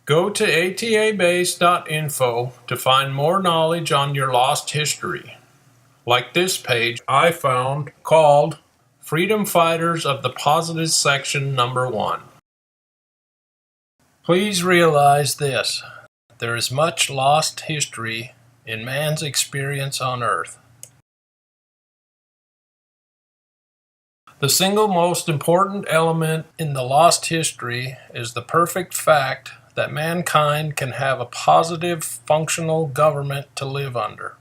Go to atabase.info to find more knowledge on your lost history. Like this page I found called Freedom Fighters of the Positive Section Number 1. Please realize this: there is much lost history in man's experience on Earth. The single most important element in the lost history is the perfect fact that mankind can have a positive, functional government to live under.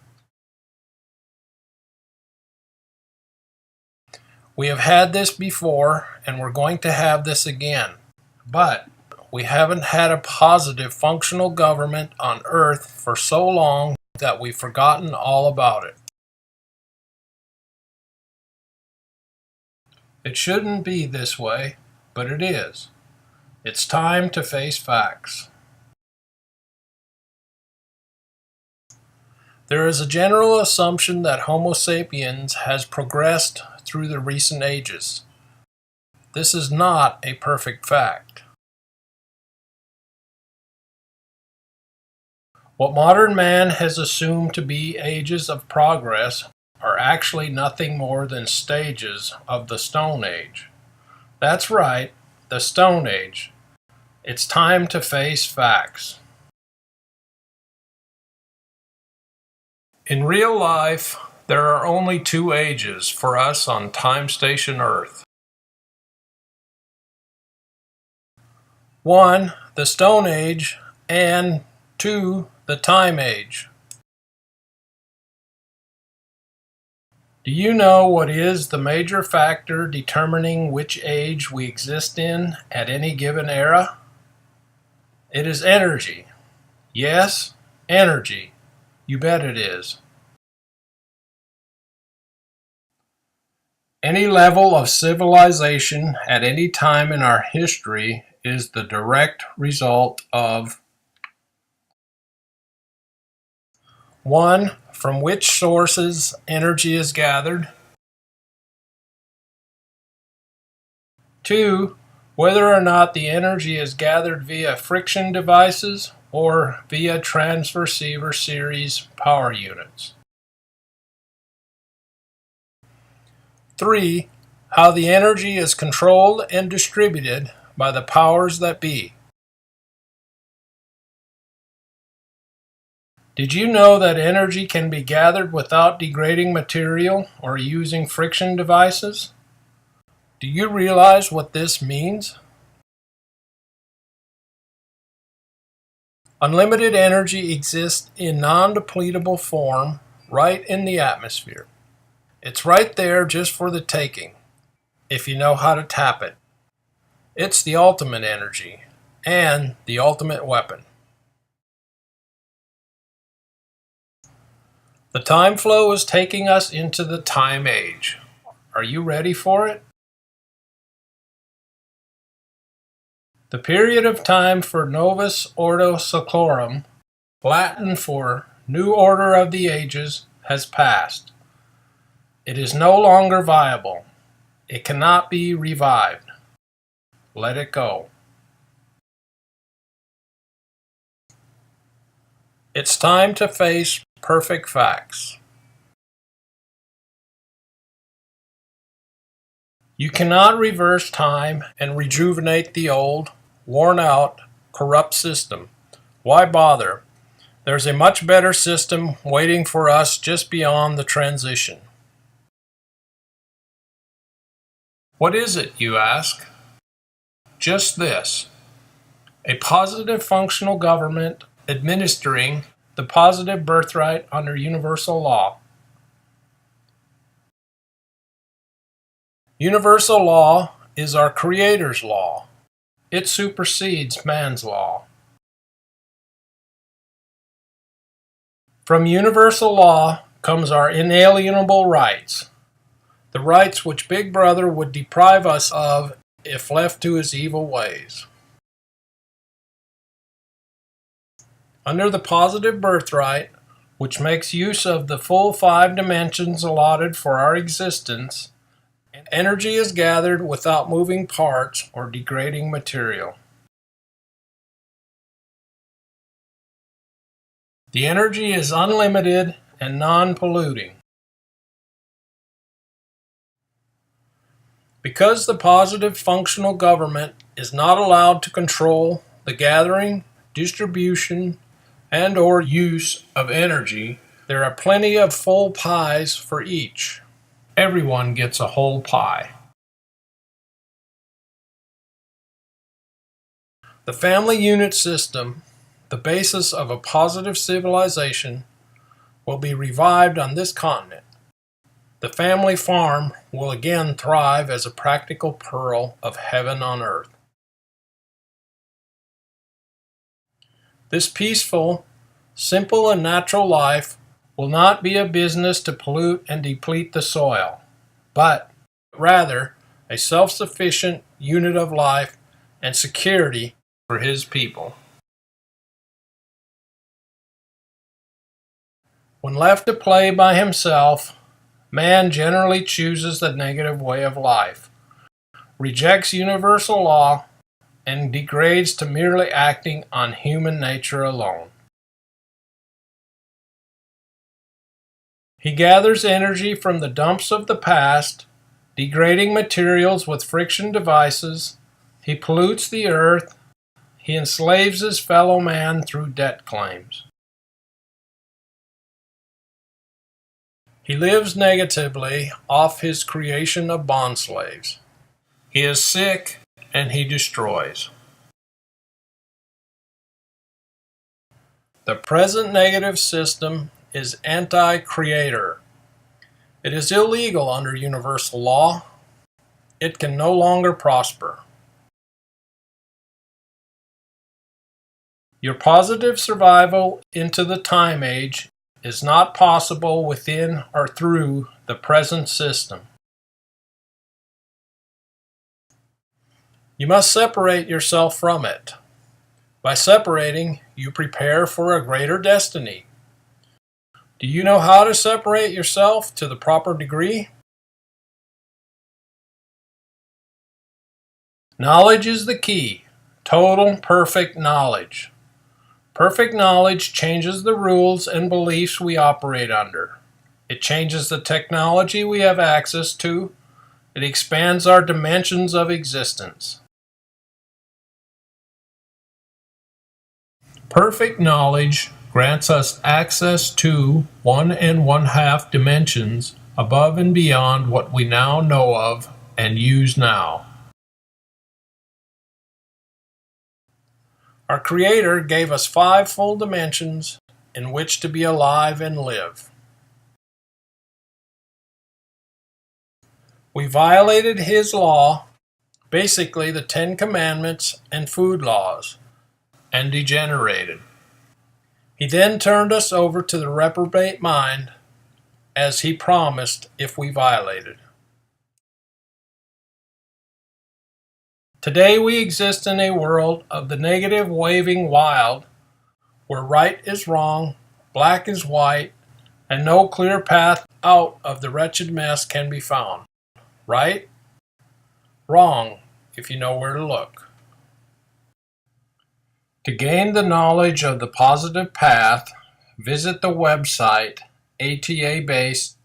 We have had this before, and we're going to have this again, but we haven't had a positive, functional government on Earth for so long that we've forgotten all about it. It shouldn't be this way, but it is. It's time to face facts. There is a general assumption that Homo sapiens has progressed through the recent ages. This is not a perfect fact. What modern man has assumed to be ages of progress are actually nothing more than stages of the Stone Age. That's right, the Stone Age. It's time to face facts. In real life, there are only two ages for us on Time Station Earth. 1, the Stone Age, and 2, the Time Age. Do you know what is the major factor determining which age we exist in at any given era? It is energy. Yes, energy. You bet it is. Any level of civilization at any time in our history is the direct result of 1, from which sources energy is gathered. 2, whether or not the energy is gathered via friction devices or via transceiver series power units. 3, how the energy is controlled and distributed by the powers that be. Did you know that energy can be gathered without degrading material or using friction devices? Do you realize what this means? Unlimited energy exists in non-depletable form right in the atmosphere. It's right there just for the taking, if you know how to tap it. It's the ultimate energy and the ultimate weapon. The time flow is taking us into the Time Age. Are you ready for it? The period of time for Novus Ordo Seclorum, Latin for New Order of the Ages, has passed. It is no longer viable. It cannot be revived. Let it go. It's time to face perfect facts. You cannot reverse time and rejuvenate the old, worn-out, corrupt system. Why bother? There's a much better system waiting for us just beyond the transition. What is it, you ask? Just this: a positive functional government administering the positive birthright under universal law. Universal law is our Creator's law. It supersedes man's law. From universal law comes our inalienable rights, the rights which Big Brother would deprive us of if left to his evil ways. Under the positive birthright, which makes use of the full 5 dimensions allotted for our existence, energy is gathered without moving parts or degrading material. The energy is unlimited and non-polluting. Because the positive functional government is not allowed to control the gathering, distribution, and/or use of energy, there are plenty of full pies for each. Everyone gets a whole pie. The family unit system, the basis of a positive civilization, will be revived on this continent. The family farm will again thrive as a practical pearl of heaven on earth. This peaceful, simple, and natural life will not be a business to pollute and deplete the soil, but rather a self-sufficient unit of life and security for his people. When left to play by himself, man generally chooses the negative way of life, rejects universal law, and degrades to merely acting on human nature alone. He gathers energy from the dumps of the past, degrading materials with friction devices. He pollutes the earth. He enslaves his fellow man through debt claims. He lives negatively off his creation of bondslaves. He is sick and he destroys. The present negative system is anti-creator. It is illegal under universal law. It can no longer prosper. Your positive survival into the time age is not possible within or through the present system. You must separate yourself from it. By separating, you prepare for a greater destiny. Do you know how to separate yourself to the proper degree? Knowledge is the key. Total, perfect knowledge. Perfect knowledge changes the rules and beliefs we operate under. It changes the technology we have access to. It expands our dimensions of existence. Perfect knowledge grants us access to 1 1/2 dimensions above and beyond what we now know of and use now. Our Creator gave us 5 full dimensions in which to be alive and live. We violated His law, basically the 10 Commandments and food laws, and degenerated. He then turned us over to the reprobate mind, as He promised if we violated. Today we exist in a world of the negative waving wild, where right is wrong, black is white, and no clear path out of the wretched mess can be found. Right? Wrong, if you know where to look. To gain the knowledge of the positive path, visit the website atabase.info.